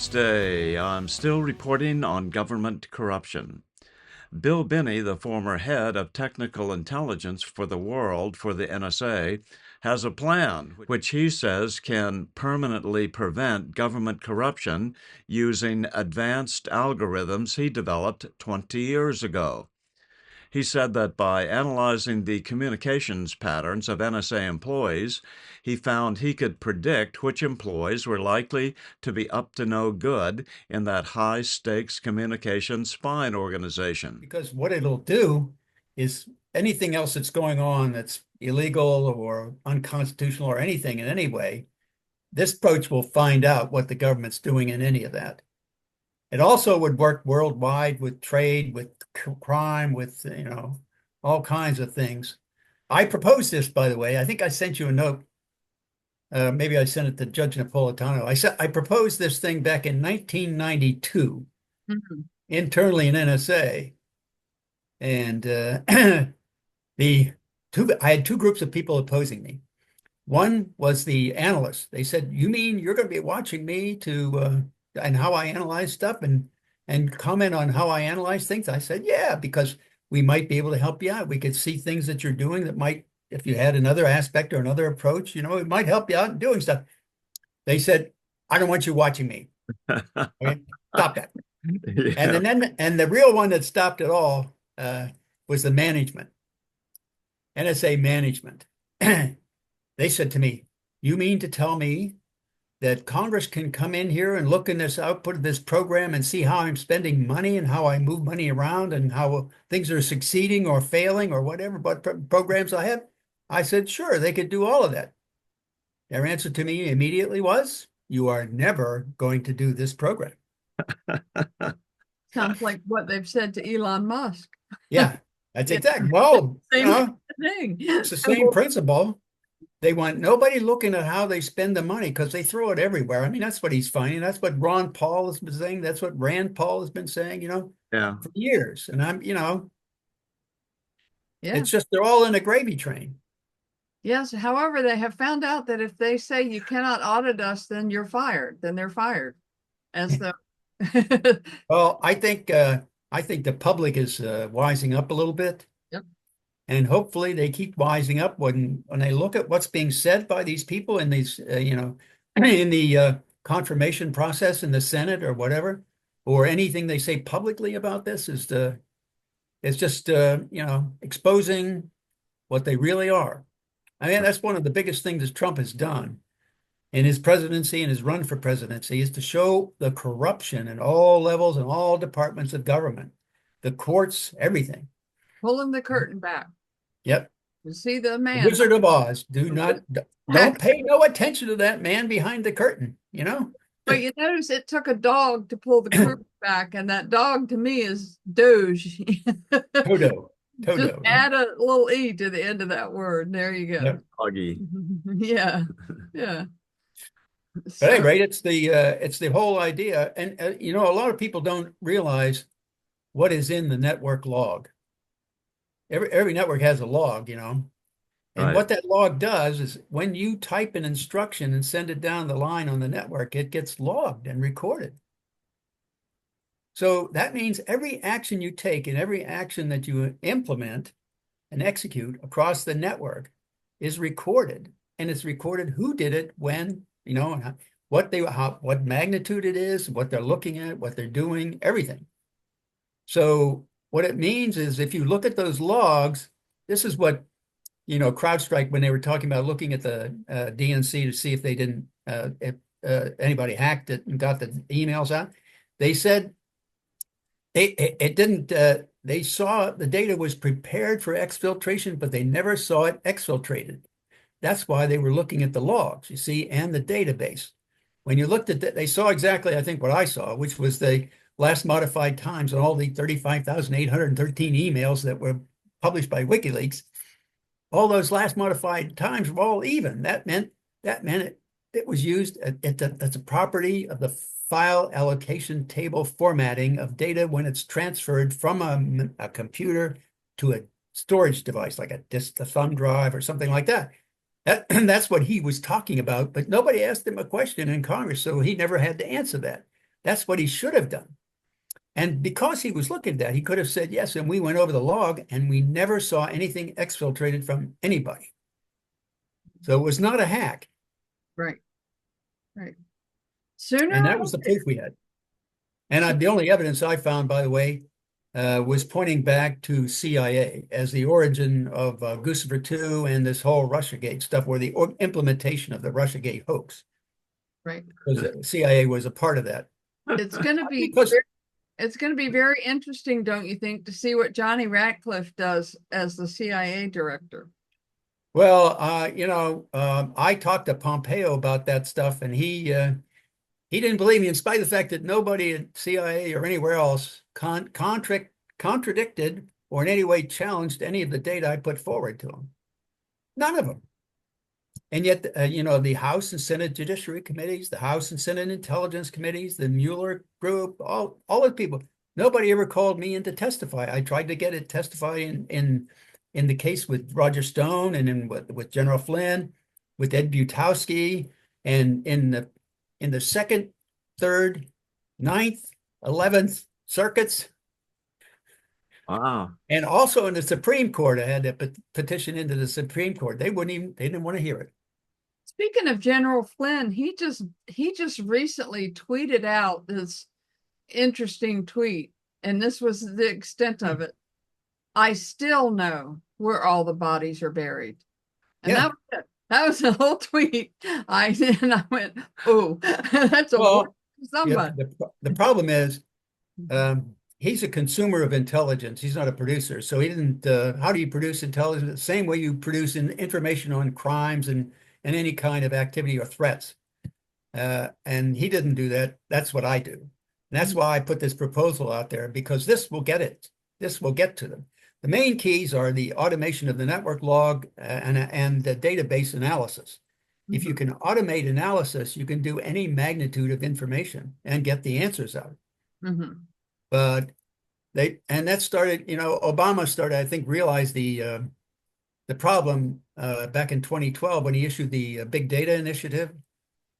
Wednesday, I'm still reporting on government corruption. Bill Binney, the former head of technical intelligence for the world for the NSA, has a plan which he says can permanently prevent government corruption using advanced algorithms he developed 20 years ago. He said that by analyzing the communications patterns of NSA employees, he found he could predict which employees were likely to be up to no good in that high stakes communications spying organization. Because what it'll do is anything else that's going on that's illegal or unconstitutional or anything in any way, this approach will find out what the government's doing in any of that. It also would work worldwide with trade, with crime, with, all kinds of things. I proposed this, by the way. I think I sent you a note. Maybe I sent it to Judge Napolitano. I proposed this thing back in 1992 internally in NSA. And I had two groups of people opposing me. One was the analysts. They said, "You mean you're going to be watching me and how I analyze stuff and comment on how I analyze things?" I said, "Yeah, because we might be able to help you out. We could see things that you're doing that might, if you had another aspect or another approach, it might help you out in doing stuff." They said, "I don't want you watching me." Okay, stop that. Yeah. And the real one that stopped it all was the management, NSA management. They said to me, "You mean to tell me that Congress can come in here and look in this output of this program and see how I'm spending money and how I move money around and how things are succeeding or failing or whatever, but programs I have?" I said, "Sure, they could do all of that." Their answer to me immediately was, "You are never going to do this program." Sounds like what they've said to Elon Musk. Yeah, that's exactly. Well, Same thing. it's the same principle. They want nobody looking at how they spend the money because they throw it everywhere. I mean, that's what he's finding. That's what Ron Paul has been saying. That's what Rand Paul has been saying, Yeah. for years. And Yeah. it's just they're all in a gravy train. Yes. However, they have found out that if they say you cannot audit us, then you're fired. Then they're fired. And so, Well, I think the public is wising up a little bit. Yep. And hopefully they keep wising up when they look at what's being said by these people in these, in the confirmation process in the Senate or whatever, or anything they say publicly about this is just, exposing what they really are. I mean, that's one of the biggest things that Trump has done in his presidency and his run for presidency is to show the corruption in all levels and all departments of government, the courts, everything. pulling the curtain back Yep. to see the man. Wizard of Oz. Don't pay no attention to that man behind the curtain, But you notice it took a dog to pull the curtain back, and that dog to me is Doge. Toto. Just add a little E to the end of that word. There you go. Yep. Huggy. Yeah. Yeah. But at any rate, it's the whole idea. And, a lot of people don't realize what is in the network log. Every network has a log, and Right. what that log does is when you type an instruction and send it down the line on the network, it gets logged and recorded. So that means every action you take and every action that you implement and execute across the network is recorded, and it's recorded who did it, when, what magnitude it is, what they're looking at, what they're doing, everything. So what it means is if you look at those logs, this is what, CrowdStrike, when they were talking about looking at the DNC to see if they didn't, if anybody hacked it and got the emails out, they said it didn't, they saw the data was prepared for exfiltration, but they never saw it exfiltrated. That's why they were looking at the logs, you see, and the database. When you looked at that, they saw exactly, I think, what I saw, which was the last modified times on all the 35,813 emails that were published by WikiLeaks. All those last modified times were all even. That meant it was used. That's a property of the file allocation table formatting of data when it's transferred from a computer to a storage device like a thumb drive or something like that. That's what he was talking about, but nobody asked him a question in Congress, so he never had to answer that. That's what he should have done. And because he was looking at that, he could have said yes. And we went over the log and we never saw anything exfiltrated from anybody. So it was not a hack. Right. Right. Sooner And or that was the later. proof we had. And the only evidence I found, by the way, was pointing back to CIA as the origin of Guccifer 2 and this whole Russiagate stuff, where the implementation of the Russiagate hoax. Right. Because the CIA was a part of that. It's going to be Because it's going to be very interesting, don't you think, to see what Johnny Ratcliffe does as the CIA director. well, I talked to Pompeo about that stuff, and he didn't believe me, in spite of the fact that nobody at CIA or anywhere else contradicted or in any way challenged any of the data I put forward to him. None of them. And yet, the House and Senate Judiciary Committees, the House and Senate Intelligence Committees, the Mueller Group, all those people, nobody ever called me in to testify. I tried to get it testify in the case with Roger Stone and with General Flynn, with Ed Butowski, and in the second, third, ninth, 11th circuits. Wow. And also in the Supreme Court, I had to petition into the Supreme Court. They didn't want to hear it. Speaking of General Flynn, he just recently tweeted out this interesting tweet, and this was the extent of it. I still know where all the bodies are buried. And Yeah. that was it. That was the whole tweet. I went, oh, that's a Well, warning to somebody. the problem is, he's a consumer of intelligence. He's not a producer. So he didn't, how do you produce intelligence? The same way you produce information on crimes and any kind of activity or threats. And he didn't do that. That's what I do. And that's why I put this proposal out there, because this will get it. This will get to them. The main keys are the automation of the network log and the database analysis. If you can automate analysis, you can do any magnitude of information and get the answers out. But that started, Obama started, I think, realized the problem back in 2012 when he issued the Big Data Initiative.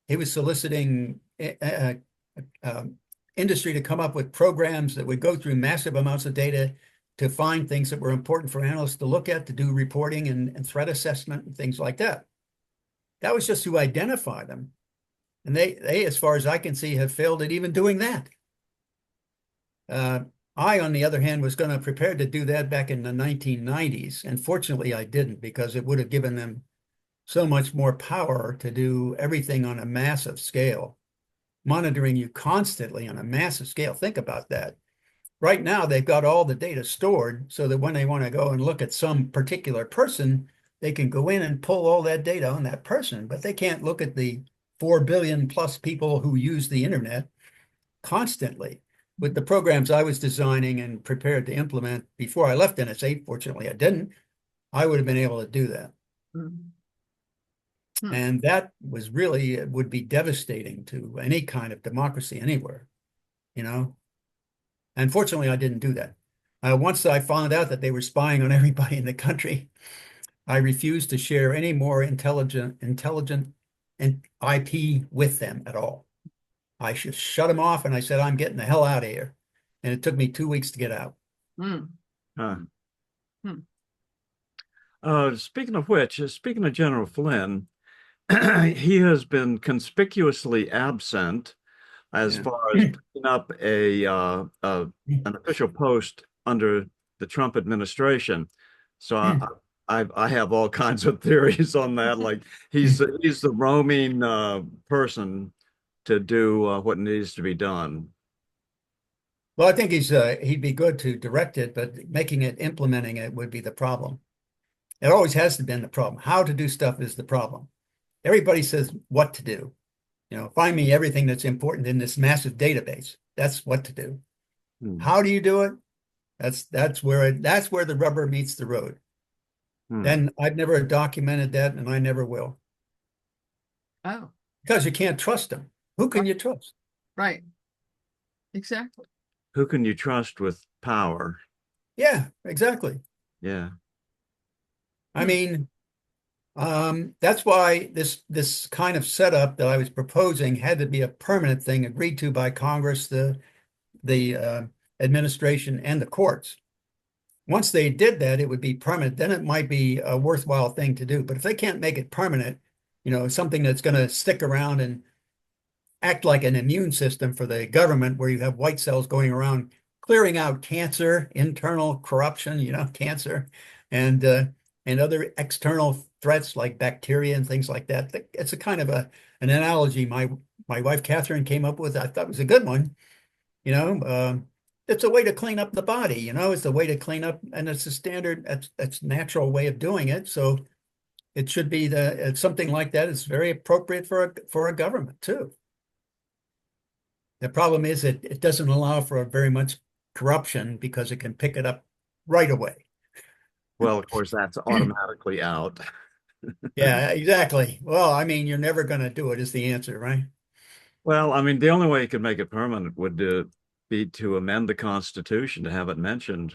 He was soliciting industry to come up with programs that would go through massive amounts of data to find things that were important for analysts to look at, to do reporting and threat assessment and things like that. That was just to identify them. And they, as far as I can see, have failed at even doing that. I, on the other hand, was going to prepare to do that back in the 1990s. And fortunately, I didn't, because it would have given them so much more power to do everything on a massive scale, monitoring you constantly on a massive scale. Think about that. Right now, they've got all the data stored so that when they want to go and look at some particular person, they can go in and pull all that data on that person, but they can't look at the 4 billion plus people who use the internet constantly. With the programs I was designing and prepared to implement before I left NSA, fortunately I didn't, I would have been able to do that. And that was really, it would be devastating to any kind of democracy anywhere, Unfortunately, I didn't do that. Once I found out that they were spying on everybody in the country, I refused to share any more intelligent IP with them at all. I just shut them off, and I said, I'm getting the hell out of here. And it took me 2 weeks to get out. Speaking of which, speaking of General Flynn, he has been conspicuously absent as far as picking up an official post under the Trump administration. So I have all kinds of theories on that. Like he's the roaming person to do what needs to be done. Well, I think he'd be good to direct it, but implementing it would be the problem. It always has been the problem. How to do stuff is the problem. Everybody says what to do. Find me everything that's important in this massive database. That's what to do. How do you do it? That's where the rubber meets the road. Then I've never documented that, and I never will. Oh, because you can't trust them. Who can you trust? Right. Exactly. Who can you trust with power? Yeah, exactly. Yeah. I mean, That's why this kind of setup that I was proposing had to be a permanent thing agreed to by Congress, the administration, and the courts. Once they did that, it would be permanent. Then it might be a worthwhile thing to do. But if they can't make it permanent, something that's going to stick around and act like an immune system for the government, where you have white cells going around clearing out cancer, internal corruption, cancer, and other external threats like bacteria and things like that. It's a kind of an analogy my wife Catherine came up with. I thought it was a good one. You know, it's a way to clean up the body. It's a way to clean up, and it's a standard. That's natural way of doing it. So it should be something like that. It's very appropriate for a government too. The problem is that it doesn't allow for very much corruption because it can pick it up right away. Well, of course, that's automatically out. Yeah, exactly. Well, I mean, you're never going to do it is the answer, right? Well, I mean, the only way you could make it permanent would be to amend the Constitution to have it mentioned.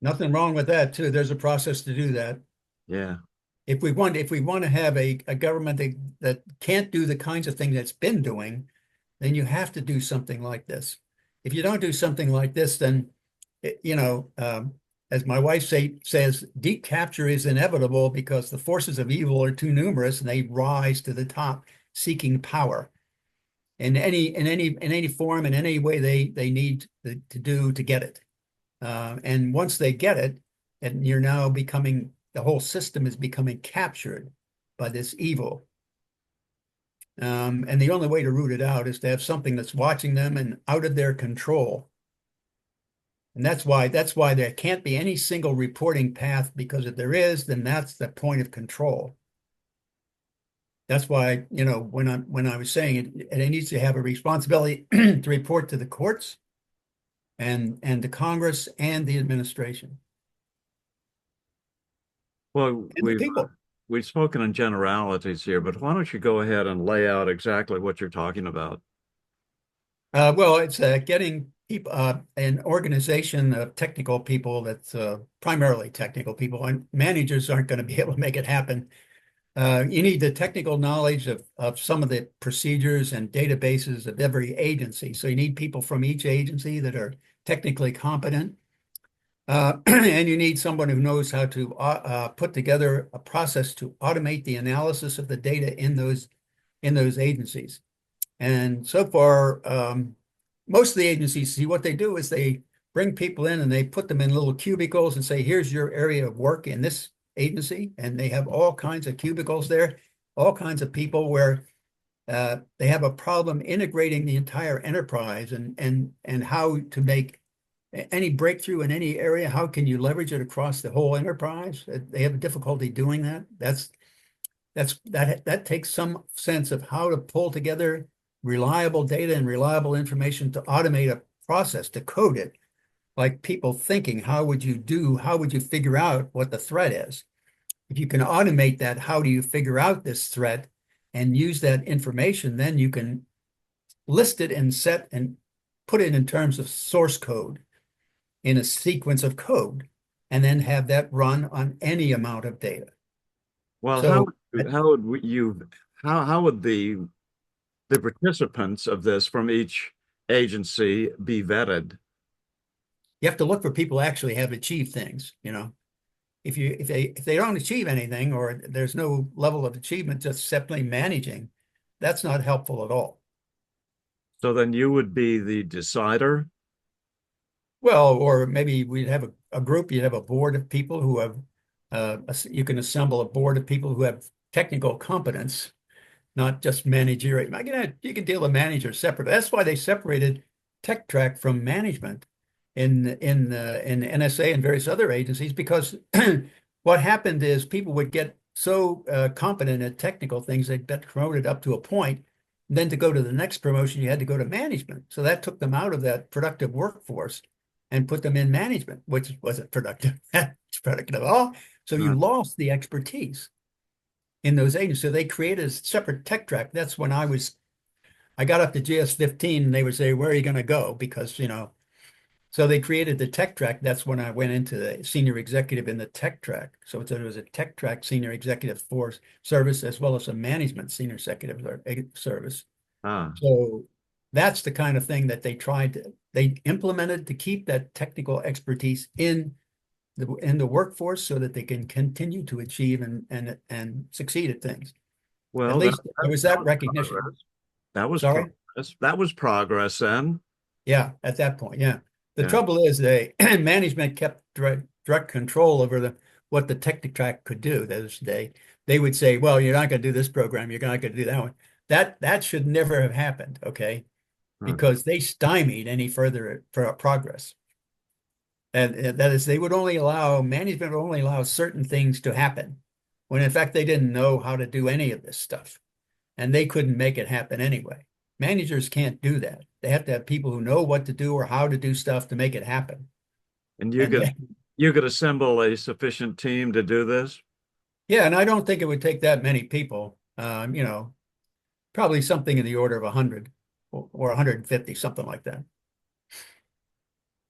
Nothing wrong with that too. There's a process to do that. Yeah. If we want to have a government that can't do the kinds of things that's been doing, then you have to do something like this. If you don't do something like this, then as my wife says, deep capture is inevitable because the forces of evil are too numerous and they rise to the top seeking power in any form, in any way they need to do to get it. And once they get it, and the whole system is becoming captured by this evil. And the only way to root it out is to have something that's watching them and out of their control. And that's why there can't be any single reporting path, because if there is, then that's the point of control. That's why, when I was saying it needs to have a responsibility to report to the courts and to Congress and the administration. Well, And the people. we've spoken in generalities here, but why don't you go ahead and lay out exactly what you're talking about? Well, it's getting people, an organization of technical people that's primarily technical people, and managers aren't going to be able to make it happen. You need the technical knowledge of some of the procedures and databases of every agency. So you need people from each agency that are technically competent. And you need someone who knows how to put together a process to automate the analysis of the data in those agencies. And so far, most of the agencies, see what they do is they bring people in and they put them in little cubicles and say, here's your area of work in this agency. And they have all kinds of cubicles there, all kinds of people where they have a problem integrating the entire enterprise and how to make any breakthrough in any area. How can you leverage it across the whole enterprise? They have a difficulty doing that. That takes some sense of how to pull together reliable data and reliable information to automate a process, to code it, like people thinking, how would you figure out what the threat is? If you can automate that, how do you figure out this threat and use that information? Then you can list it and set and put it in terms of source code in a sequence of code, and then have that run on any amount of data. Well, So how would the participants of this from each agency be vetted? you have to look for people who actually have achieved things. If they don't achieve anything, or there's no level of achievement, just simply managing, that's not helpful at all. So then you would be the decider. Well, or maybe we'd have a group, you'd have a board of people who have, you can assemble a board of people who have technical competence, not just managerial. You can deal with managers separate. That's why they separated tech track from management in NSA and various other agencies, because what happened is people would get so competent at technical things, they'd get promoted up to a point. Then to go to the next promotion, you had to go to management. So that took them out of that productive workforce and put them in management, which wasn't productive, productive at all. So you lost the expertise in those agencies. So they created a separate tech track. That's when I got up to GS 15 and they would say, where are you going to go? Because, So they created the tech track. That's when I went into the senior executive in the tech track. So it was a tech track senior executive for service as well as a management senior executive service. Ah, So that's the kind of thing that they implemented to keep that technical expertise in the workforce so that they can continue to achieve and succeed at things. At well, least there was that was recognition. progress. That was Sorry? progress. That was progress then. Yeah, at that point, yeah. The Yeah. trouble is management kept direct control over what the tech track could do. They would say, well, you're not going to do this program, you're not going to do that one. That should never have happened, okay? Huh. Because they stymied any further progress. And that is, management would only allow certain things to happen, when in fact they didn't know how to do any of this stuff, and they couldn't make it happen anyway. Managers can't do that. They have to have people who know what to do or how to do stuff to make it happen. And And you could assemble a sufficient team to do this? yeah, and I don't think it would take that many people. Probably something in the order of 100 or 150, something like that.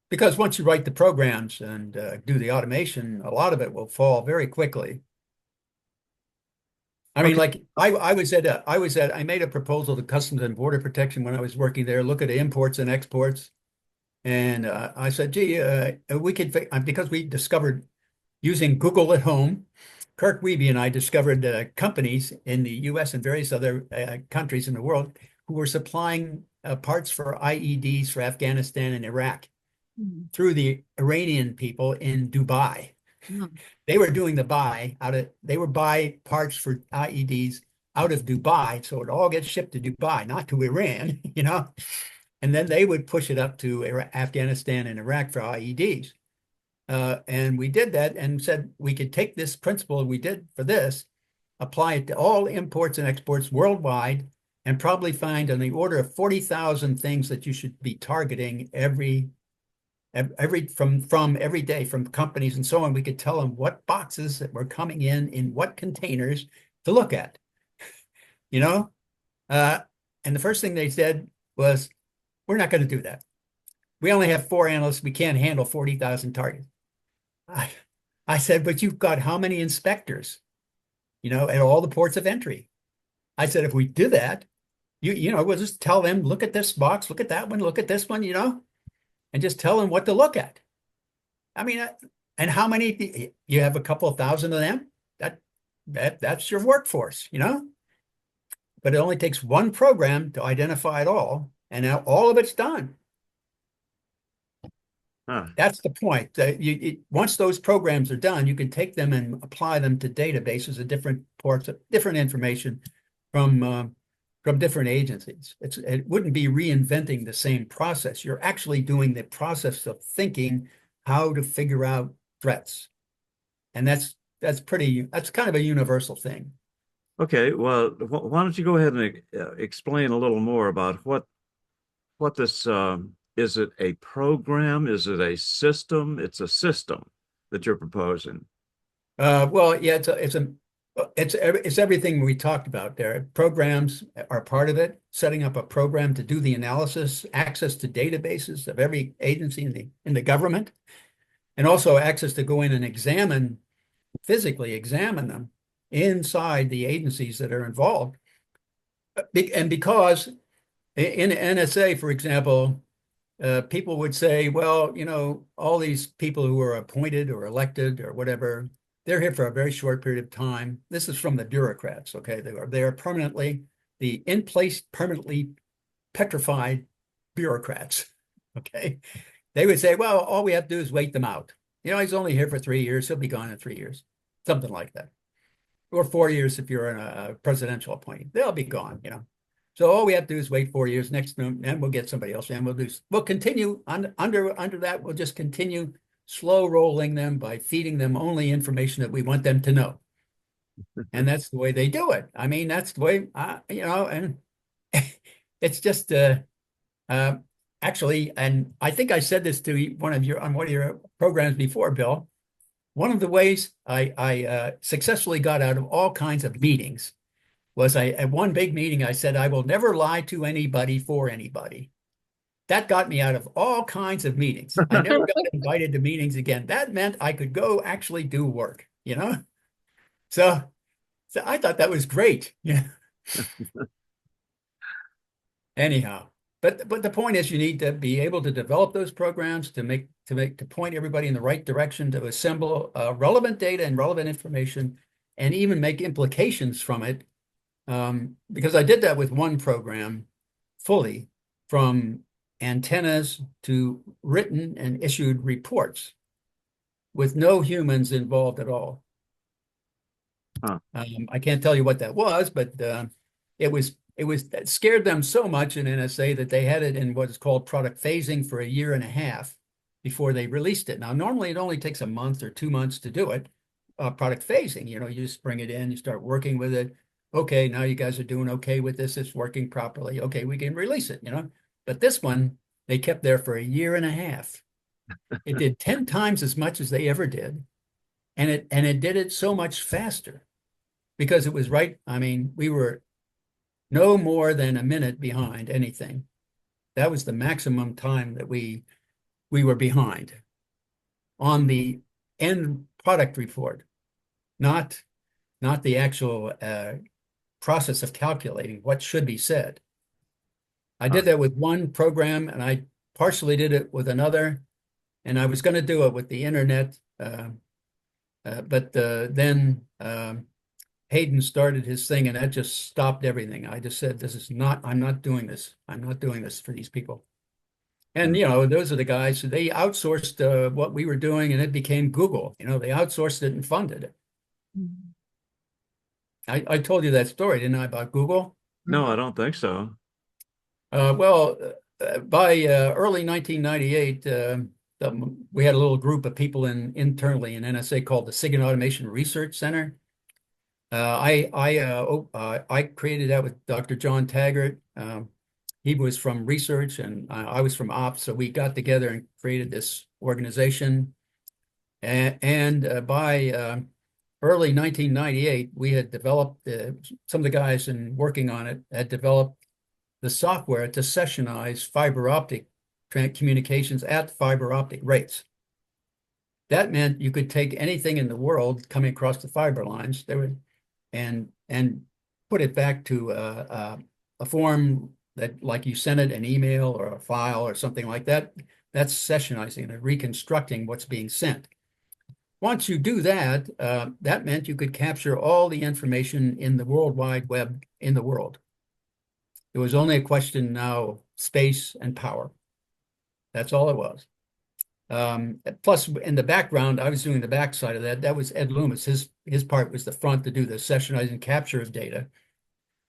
Because once you write the programs and do the automation, a lot of it will fall very quickly. I mean, Okay. like I made a proposal to Customs and Border Protection when I was working there, look at imports and exports. And I said, gee, we could, because we discovered using Google at home, Kirk Wiebe and I discovered companies in the US and various other countries in the world who were supplying parts for IEDs for Afghanistan and Iraq through the Iranian people in Dubai. They were doing they would buy parts for IEDs out of Dubai. So it all gets shipped to Dubai, not to Iran, and then they would push it up to Afghanistan and Iraq for IEDs. And we did that and said we could take this principle we did for this, apply it to all imports and exports worldwide, and probably find on the order of 40,000 things that you should be targeting every day from companies and so on. We could tell them what boxes that were coming in what containers to look at, and the first thing they said was, we're not going to do that. We only have 4 analysts. We can't handle 40,000 targets. I said, but you've got how many inspectors, at all the ports of entry? I said, if we do that, we'll just tell them, look at this box, look at that one, look at this one, and just tell them what to look at. I mean, and how many, you have a couple of thousand of them, that's your workforce, but it only takes one program to identify it all, and now all of it's done. Huh. That's the point. Once those programs are done, you can take them and apply them to databases of different ports, different information from different agencies. It wouldn't be reinventing the same process. You're actually doing the process of thinking how to figure out threats, and that's kind of a universal thing. Okay, well, why don't you go ahead and explain a little more about what this is? It a program? Is it a system? It's a system that you're proposing. Well, yeah, it's everything we talked about there. Programs are part of it. Setting up a program to do the analysis, access to databases of every agency in the government, and also access to go in and physically examine them inside the agencies that are involved. And because in NSA, for example, people would say, well, all these people who are appointed or elected or whatever, they're here for a very short period of time. This is from the bureaucrats, okay? They are permanently the in place, permanently petrified bureaucrats, okay? They would say, well, all we have to do is wait them out. He's only here for 3 years. He'll be gone in 3 years, something like that. Or 4 years if you're in a presidential appointee. They'll be gone, So all we have to do is wait 4 years, and we'll get somebody else, and we'll continue under that. We'll just continue slow rolling them by feeding them only information that we want them to know, and that's the way they do it. I mean, that's the way and it's just actually, and I think I said this to one of your programs before, Bill. One of the ways I successfully got out of all kinds of meetings was at one big meeting, I said, I will never lie to anybody for anybody. that got me out of all kinds of meetings. I never got invited to meetings again. That meant I could go actually do work, you know? So, so I thought that was great. Yeah. Anyhow, but the point is you need to be able to develop those programs to point everybody in the right direction, to assemble relevant data and relevant information, and even make implications from it. Because I did that with one program fully, from antennas to written and issued reports with no humans involved at all. Huh. I can't tell you what that was, but it scared them so much in NSA that they had it in what is called product phasing for a year and a half before they released it. Now, normally it only takes a month or 2 months to do it. Product phasing, you just bring it in, you start working with it. Okay, now you guys are doing okay with this. It's working properly. Okay, we can release it, But this one, they kept there for a year and a half. It did 10 times as much as they ever did. And it did it so much faster because it was right. I mean, we were no more than a minute behind anything. That was the maximum time that we were behind on the end product report, not the actual process of calculating what should be said. I did that with one program, and I partially did it with another, and I was going to do it with the internet, but then Hayden started his thing, and that just stopped everything. I just said, I'm not doing this. I'm not doing this for these people. And, those are the guys, they outsourced what we were doing, and it became Google. They outsourced it and funded it. I told you that story, didn't I, about Google? No, I don't think so. Well, by early 1998, we had a little group of people internally in NSA called the SIG and Automation Research Center. I created that with Dr. John Taggart. He was from research and I was from ops, so we got together and created this organization. And by early 1998, we had developed, some of the guys working on it had developed the software to sessionize fiber optic communications at fiber optic rates. That meant you could take anything in the world coming across the fiber lines, and put it back to a form that, like you send it an email or a file or something like that. That's sessionizing and reconstructing what's being sent. Once you do that, that meant you could capture all the information in the World Wide Web in the world. It was only a question now of space and power. That's all it was. Plus, in the background, I was doing the backside of that. That was Ed Loomis. His part was the front to do the sessionizing capture of data.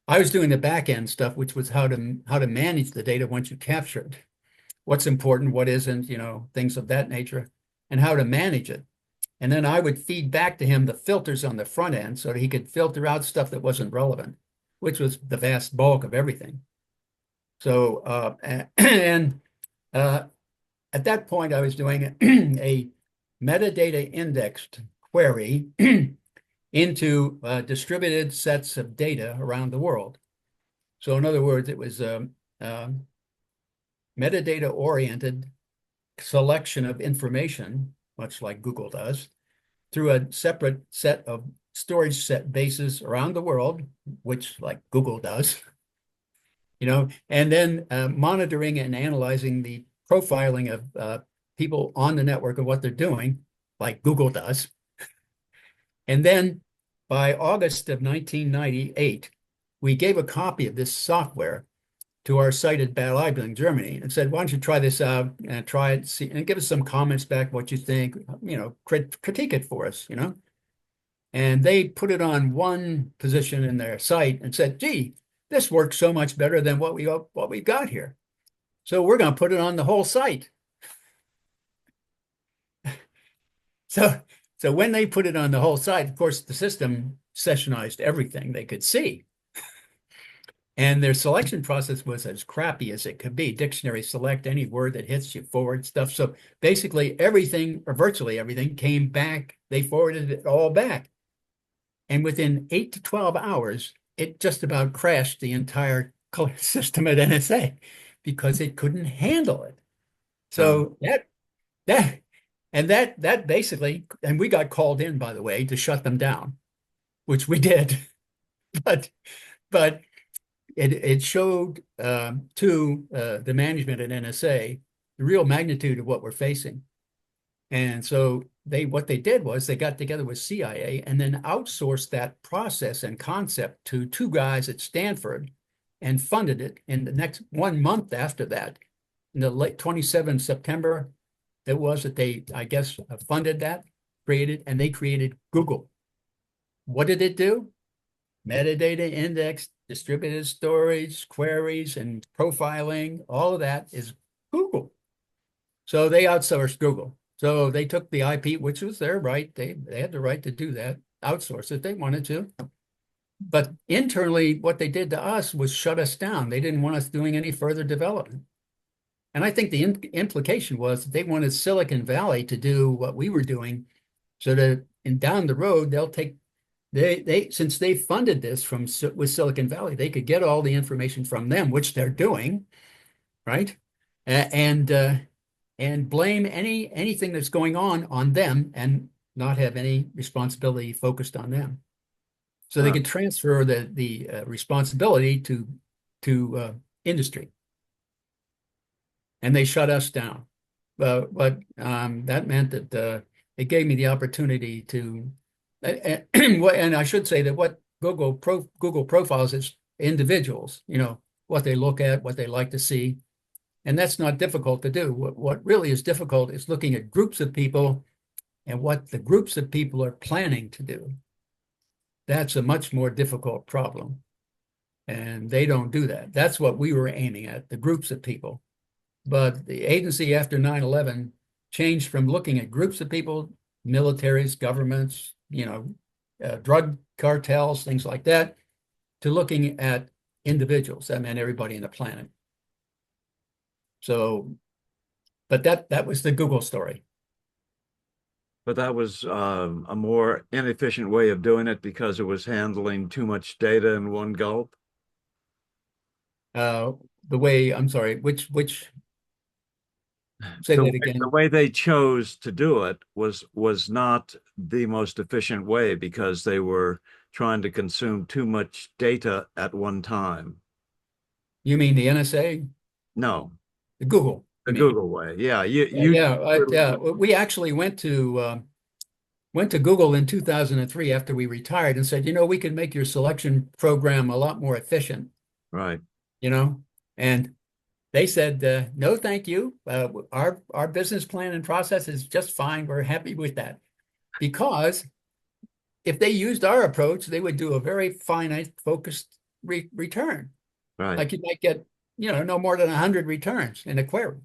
I was doing the back end stuff, which was how to manage the data once you capture it. What's important, what isn't, things of that nature, and how to manage it. And then I would feed back to him the filters on the front end so that he could filter out stuff that wasn't relevant, which was the vast bulk of everything. So, at that point, I was doing a metadata indexed query into distributed sets of data around the world. So in other words, it was metadata oriented selection of information, much like Google does, through a separate set of storage set bases around the world, which like Google does, and then monitoring and analyzing the profiling of people on the network and what they're doing, like Google does. And then by August of 1998, we gave a copy of this software to our site at Bad Aibling, Germany, and said, why don't you try this out and try it, see, and give us some comments back, what you think, critique it for us, And they put it on one position in their site and said, gee, this works so much better than what we got here. So we're going to put it on the whole site. So when they put it on the whole site, of course, the system sessionized everything they could see. And their selection process was as crappy as it could be. Dictionary select any word that hits you, forward stuff. So basically everything, or virtually everything, came back. They forwarded it all back. And within 8 to 12 hours, it just about crashed the entire system at NSA because it couldn't handle it. Uh, So that basically, and we got called in, by the way, to shut them down, which we did. But but it showed to the management at NSA the real magnitude of what we're facing. And so what they did was they got together with CIA and then outsourced that process and concept to two guys at Stanford and funded it. In the next 1 month after that, in the late 27 September, it was that they, I guess, funded that, and they created Google. What did it do? Metadata index, distributed storage, queries, and profiling, all of that is Google. So they outsourced Google. So they took the IP, which was their right. They had the right to do that, outsource it. They wanted to. But internally, what they did to us was shut us down. They didn't want us doing any further development. And I think the implication was that they wanted Silicon Valley to do what we were doing, so that down the road they'll take since they funded this with Silicon Valley, they could get all the information from them, which they're doing, right? And blame anything that's going on them and not have any responsibility focused on them. So they could transfer the responsibility to industry. And they shut us down. But that meant that it gave me the opportunity to, and I should say that what Google profiles is individuals, what they look at, what they like to see. And that's not difficult to do. What really is difficult is looking at groups of people and what the groups of people are planning to do. That's a much more difficult problem. And they don't do that. That's what we were aiming at, the groups of people. But the agency after 9/11 changed from looking at groups of people, militaries, governments, drug cartels, things like that, to looking at individuals. That meant everybody on the planet. So, but that was the Google story. but that was a more inefficient way of doing it because it was handling too much data in one gulp. I'm sorry, which say that again. The way they chose to do it was not the most efficient way because they were trying to consume too much data at one time. You mean the NSA? No, The Google. the Google way. Yeah, We actually went to Google in 2003 after we retired and said, we can make your selection program a lot more efficient. Right. And they said, no, thank you. Our business plan and process is just fine. We're happy with that. Because if they used our approach, they would do a very finite, focused return. Right. Like you might get, no more than 100 returns in a query.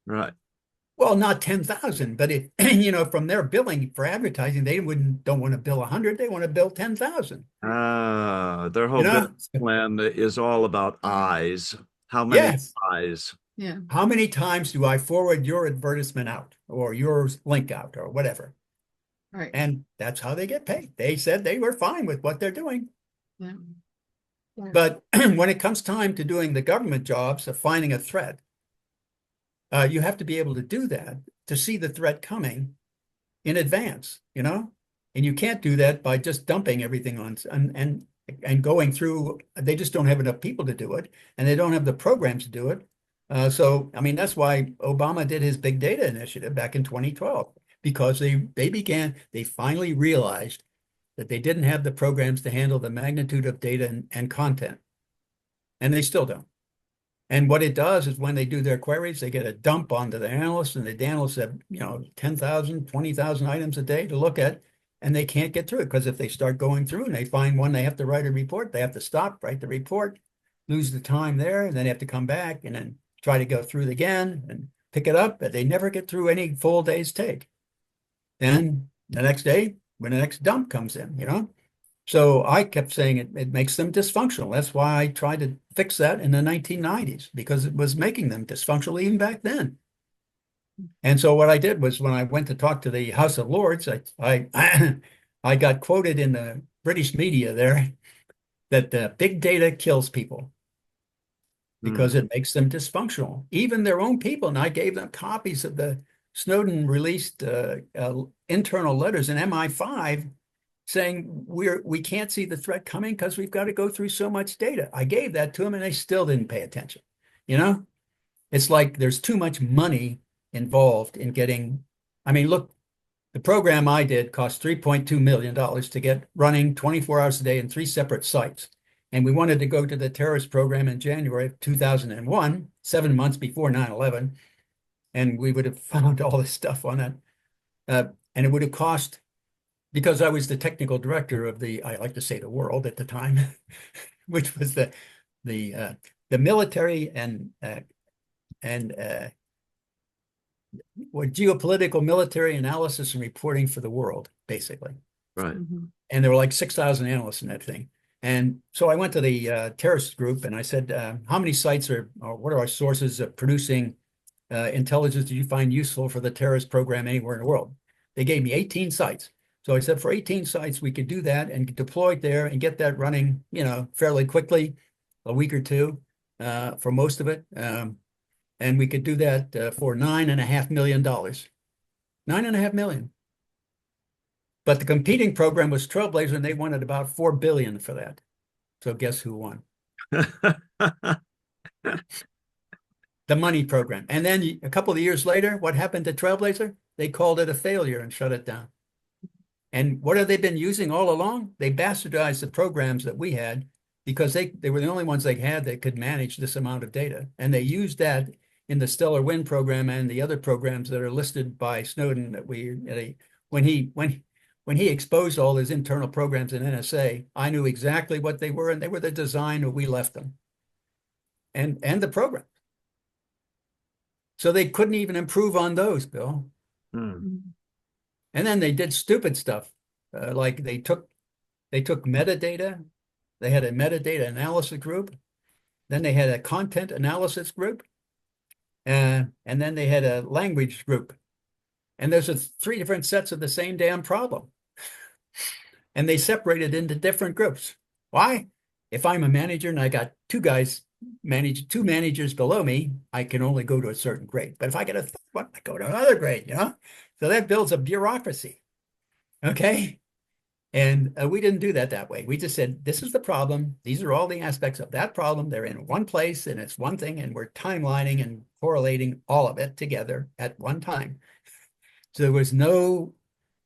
Right. Well, not 10,000, but if, from their billing for advertising, they don't want to bill 100, they want to bill 10,000. Their whole business plan is all about eyes. How many eyes? Yeah. How many times do I forward your advertisement out or your link out or whatever? Right. And that's how they get paid. They said they were fine with what they're doing. Yeah. Yeah. But when it comes time to doing the government jobs of finding a threat, you have to be able to do that to see the threat coming in advance, and you can't do that by just dumping everything on and going through. They just don't have enough people to do it, and they don't have the programs to do it. So, I mean, that's why Obama did his big data initiative back in 2012, because they finally realized that they didn't have the programs to handle the magnitude of data and content, and they still don't. And what it does is when they do their queries, they get a dump onto the analysts, and the analysts have, 10,000, 20,000 items a day to look at, and they can't get through it because if they start going through and they find one, they have to write a report, they have to stop, write the report, lose the time there, and then they have to come back and then try to go through it again and pick it up, but they never get through any full day's take. Then the next day, when the next dump comes in, So I kept saying it makes them dysfunctional. That's why I tried to fix that in the 1990s, because it was making them dysfunctional even back then. And so what I did was when I went to talk to the House of Lords, I got quoted in the British media there that big data kills people. because it makes them dysfunctional. Even their own people, and I gave them copies of the Snowden released internal letters in MI5 saying we can't see the threat coming because we've got to go through so much data. I gave that to them and they still didn't pay attention. You know, it's like there's too much money involved in getting. I mean, look, the program I did cost $3.2 million to get running 24 hours a day in 3 separate sites. And we wanted to go to the terrorist program in January of 2001, 7 months before 9/11. And we would have found all this stuff on that. And it would have cost, because I was the technical director of I like to say the world at the time, which was the military and geopolitical military analysis and reporting for the world, basically. Right. And there were like 6,000 analysts in that thing. And so I went to the terrorist group and I said, how many sites or what are our sources of producing intelligence do you find useful for the terrorist program anywhere in the world? They gave me 18 sites. So I said, for 18 sites, we could do that and deploy it there and get that running, fairly quickly, a week or two for most of it. And we could do that for $9.5 million. $9.5 million. But the competing program was Trailblazer, and they wanted about $4 billion for that. So guess who won? The money program. And then a couple of years later, what happened to Trailblazer? They called it a failure and shut it down. And what have they been using all along? They bastardized the programs that we had because they were the only ones they had that could manage this amount of data. And they used that in the Stellar Wind program and the other programs that are listed by Snowden that when he exposed all his internal programs in NSA, I knew exactly what they were, and they were the design, and we left them. And the program. So they couldn't even improve on those, Bill. And then they did stupid stuff. Like they took metadata. They had a metadata analysis group. Then they had a content analysis group. And then they had a language group. And there's 3 different sets of the same damn problem. And they separated into different groups. Why? If I'm a manager and I got 2 managers below me, I can only go to a certain grade. But if I get a 3rd one, I go to another grade, So that builds a bureaucracy. Okay? And we didn't do that way. We just said, this is the problem. These are all the aspects of that problem. They're in one place and it's one thing, and we're timelining and correlating all of it together at one time. So there was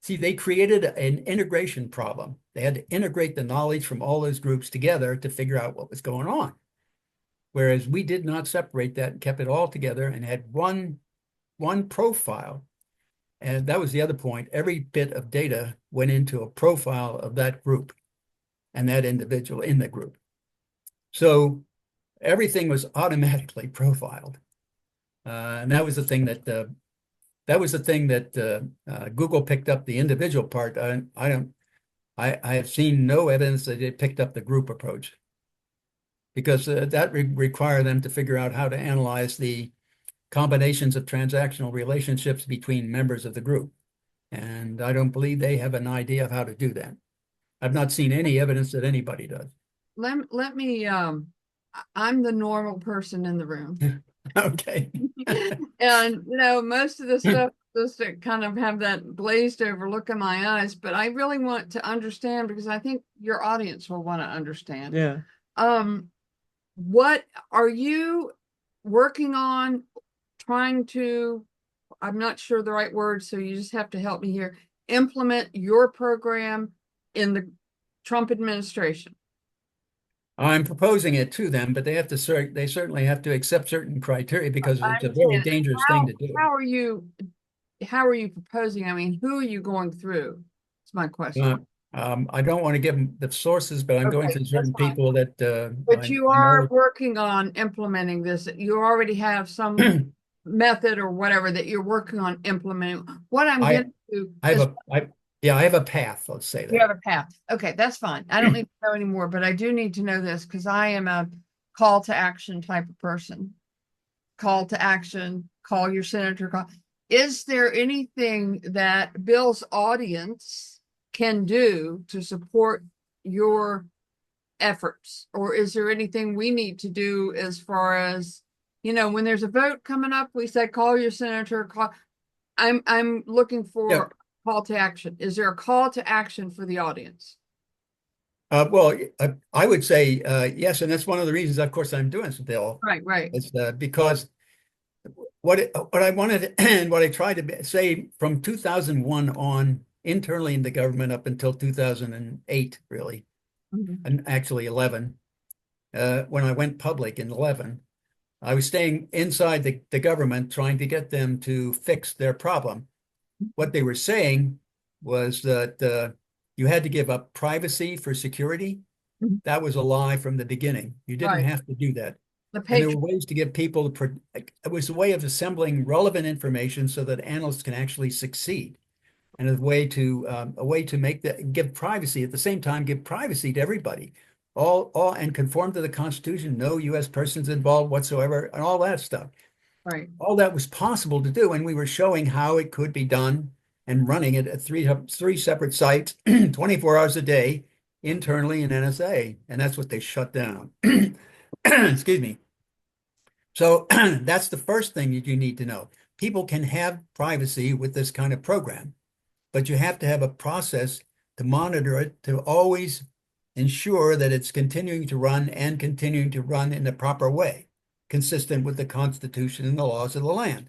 they created an integration problem. They had to integrate the knowledge from all those groups together to figure out what was going on. Whereas we did not separate that and kept it all together and had one profile. And that was the other point. Every bit of data went into a profile of that group and that individual in the group. So everything was automatically profiled. And that was the thing that Google picked up the individual part. I have seen no evidence that it picked up the group approach, because that require them to figure out how to analyze the combinations of transactional relationships between members of the group. And I don't believe they have an idea of how to do that. I've not seen any evidence that anybody does. Let me, I'm the normal person in the room. Okay. And, most of the stuff just to kind of have that glazed over look in my eyes, but I really want to understand, because I think your audience will want to understand. Yeah. What are you working on, trying to, I'm not sure the right word, so you just have to help me here, implement your program in the Trump administration? I'm proposing it to them, but they certainly have to accept certain criteria, because it's a very dangerous thing to do. How are you proposing? I mean, who are you going through? That's my question. I don't want to give them the sources, but I'm going through certain people that. But you are working on implementing this. You already have some method or whatever that you're working on implementing. What I'm getting to, I have a path. Let's say that. You have a path. Okay, that's fine. I don't need to know anymore, but I do need to know this, because I am a call to action type of person. Call to action, call your senator. Is there anything that Bill's audience can do to support your efforts, or is there anything we need to do as far as, when there's a vote coming up, we say, call your senator, call. I'm looking for call to action. Is there a call to action for the audience? Well, I would say yes, and that's one of the reasons, of course, I'm doing this, Bill. Right. It's because what I wanted and what I tried to say from 2001 on internally in the government up until 2008, really, and actually 11, when I went public in 11, I was staying inside the government trying to get them to fix their problem. What they were saying was that you had to give up privacy for security. That was a lie from the beginning. You didn't have to do that. And there were ways to get people to, it was a way of assembling relevant information so that analysts can actually succeed. And a way to make that, give privacy at the same time, give privacy to everybody, all and conform to the Constitution, no U.S. persons involved whatsoever, and all that stuff. Right. All that was possible to do, and we were showing how it could be done and running it at three separate sites, 24 hours a day, internally in NSA, and that's what they shut down. Excuse me. So that's the first thing that you need to know. People can have privacy with this kind of program, but you have to have a process to monitor it, to always ensure that it's continuing to run and continuing to run in the proper way, consistent with the Constitution and the laws of the land.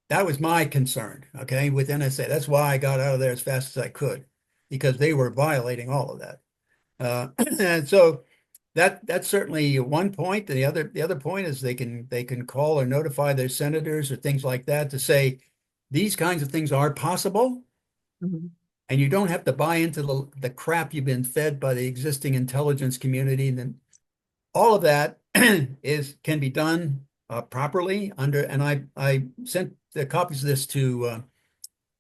That was my concern, okay, with NSA. That's why I got out of there as fast as I could, because they were violating all of that. And so that's certainly one point. The other point is they can call or notify their senators or things like that to say these kinds of things are possible, and you don't have to buy into the crap you've been fed by the existing intelligence community. And then all of that can be done properly under. And I sent the copies of this to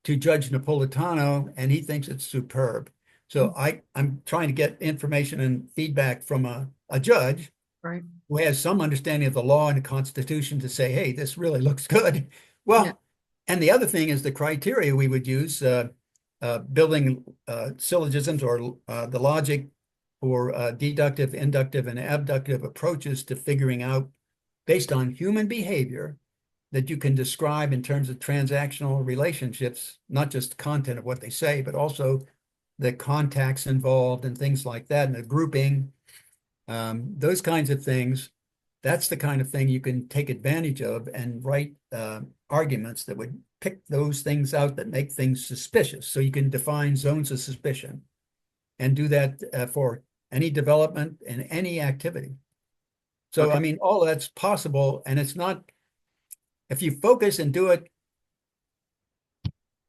Judge Napolitano, and he thinks it's superb. So I'm trying to get information and feedback from a judge who has some understanding of the law and the Constitution to say, hey, this really looks good. Well, and the other thing is the criteria we would use, building syllogisms or the logic for deductive, inductive, and abductive approaches to figuring out, based on human behavior, that you can describe in terms of transactional relationships, not just content of what they say, but also the contacts involved and things like that, and the grouping, those kinds of things. That's the kind of thing you can take advantage of and write arguments that would pick those things out that make things suspicious. So you can define zones of suspicion and do that for any development in any activity. So, I mean, all that's possible, and it's not, if you focus and do it,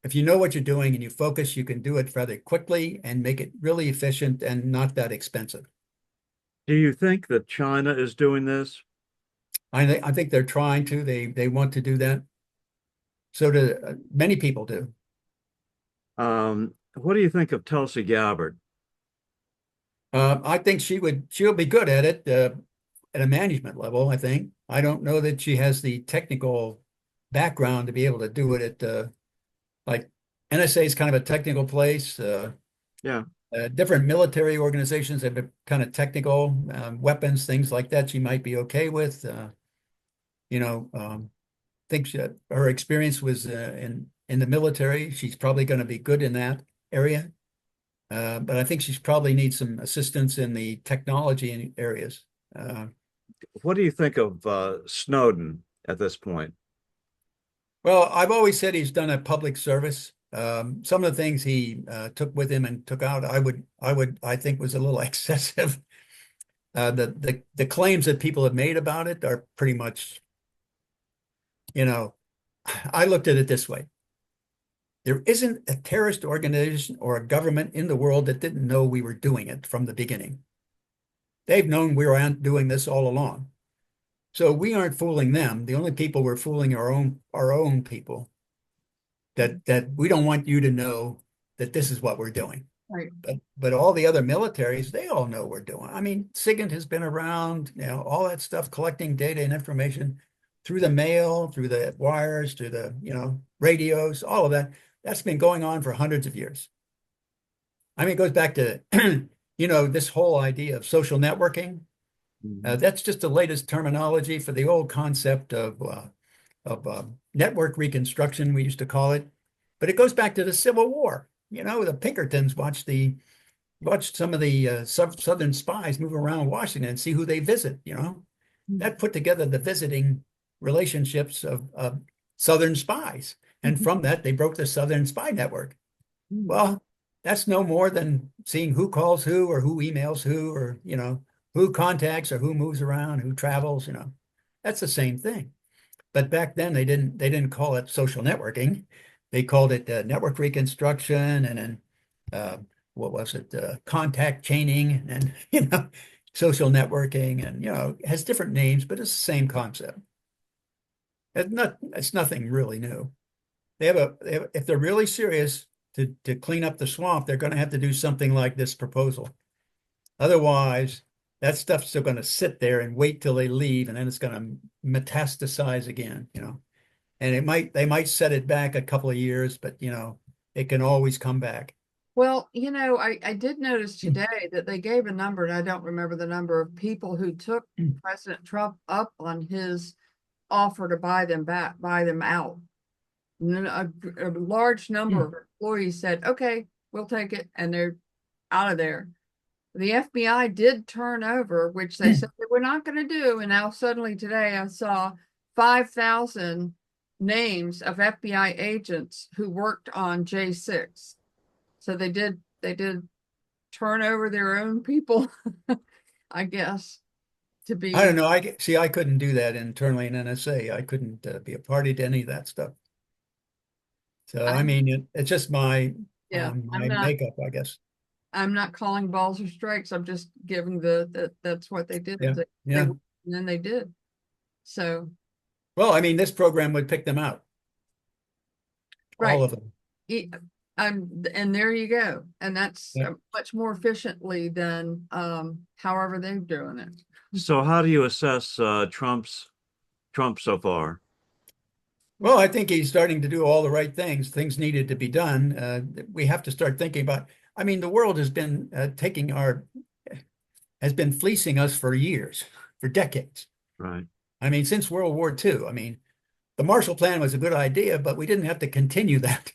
if you know what you're doing and you focus, you can do it rather quickly and make it really efficient and not that expensive. Do you think that China is doing this? I think they're trying to. They want to do that. So do many people do. What do you think of Tulsi Gabbard? I think she'll be good at it at a management level. I think. I don't know that she has the technical background to be able to do it at like NSA is kind of a technical place. Different military organizations have been kind of technical, weapons, things like that. She might be okay with. Think her experience was in the military. She's probably going to be good in that area. But I think she probably needs some assistance in the technology areas. What do you think of Snowden at this point? Well, I've always said he's done a public service. Some of the things he took with him and took out, I think was a little excessive. The claims that people have made about it are pretty much, I looked at it this way. There isn't a terrorist organization or a government in the world that didn't know we were doing it from the beginning. They've known we were doing this all along. So we aren't fooling them. The only people we're fooling are our own people. That we don't want you to know that this is what we're doing. Right. But all the other militaries, they all know we're doing. I mean, SIGINT has been around, all that stuff, collecting data and information through the mail, through the wires, through the, radios, all of that. That's been going on for hundreds of years. I mean, it goes back to, this whole idea of social networking, that's just the latest terminology for the old concept of network reconstruction, we used to call it. But it goes back to the Civil War. The Pinkertons watched some of the Southern spies move around Washington and see who they visit. That put together the visiting relationships of Southern spies. And from that, they broke the Southern spy network. Well, that's no more than seeing who calls who or who emails who or, who contacts or who moves around, who travels, that's the same thing. But back then they didn't call it social networking. They called it network reconstruction, and then what was it? Contact chaining, and social networking, and it has different names, but it's the same concept. It's nothing really new. If they're really serious to clean up the swamp, they're going to have to do something like this proposal. Otherwise, that stuff's still going to sit there and wait till they leave, and then it's going to metastasize again, And they might set it back a couple of years, but it can always come back. Well, I did notice today that they gave a number, and I don't remember the number of people who took President Trump up on his offer to buy them out. And a large number of employees said, okay, we'll take it, and they're out of there. The FBI did turn over, which they said they were not going to do. And now suddenly today I saw 5,000 names of FBI agents who worked on J6. So they did turn over their own people, I guess, to be. I don't know. I couldn't do that internally in NSA. I couldn't be a party to any of that stuff. So I mean, it's just my makeup, I guess. I'm not calling balls or strikes. I'm just giving that's what they did. Yeah. And then they did. So. Well, I mean, this program would pick them out. Right. All of them. And there you go. And that's much more efficiently than however they're doing it. So how do you assess Trump so far? Well, I think he's starting to do all the right things. Things needed to be done. We have to start thinking about. I mean, the world has been fleecing us for years, for decades. Right. I mean, since World War II. I mean, the Marshall Plan was a good idea, but we didn't have to continue that.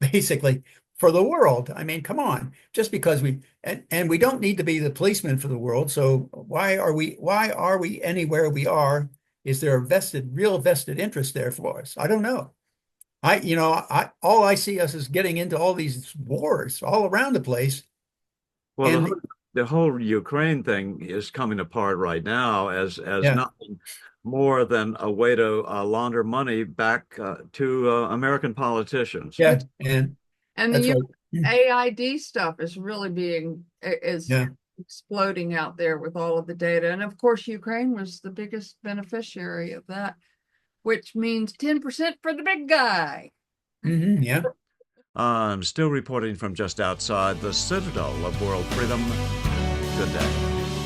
Basically, for the world. I mean, come on. Just because we don't need to be the policeman for the world. So why are we anywhere we are? Is there a real vested interest there for us? I don't know. All I see us is getting into all these wars all around the place. Well, the whole Ukraine thing is coming apart right now as nothing more than a way to launder money back to American politicians. Yeah, and the AID stuff is really exploding out there with all of the data. And of course, Ukraine was the biggest beneficiary of that, which means 10% for the big guy. Yeah. I'm still reporting from just outside the citadel of world freedom. Good day.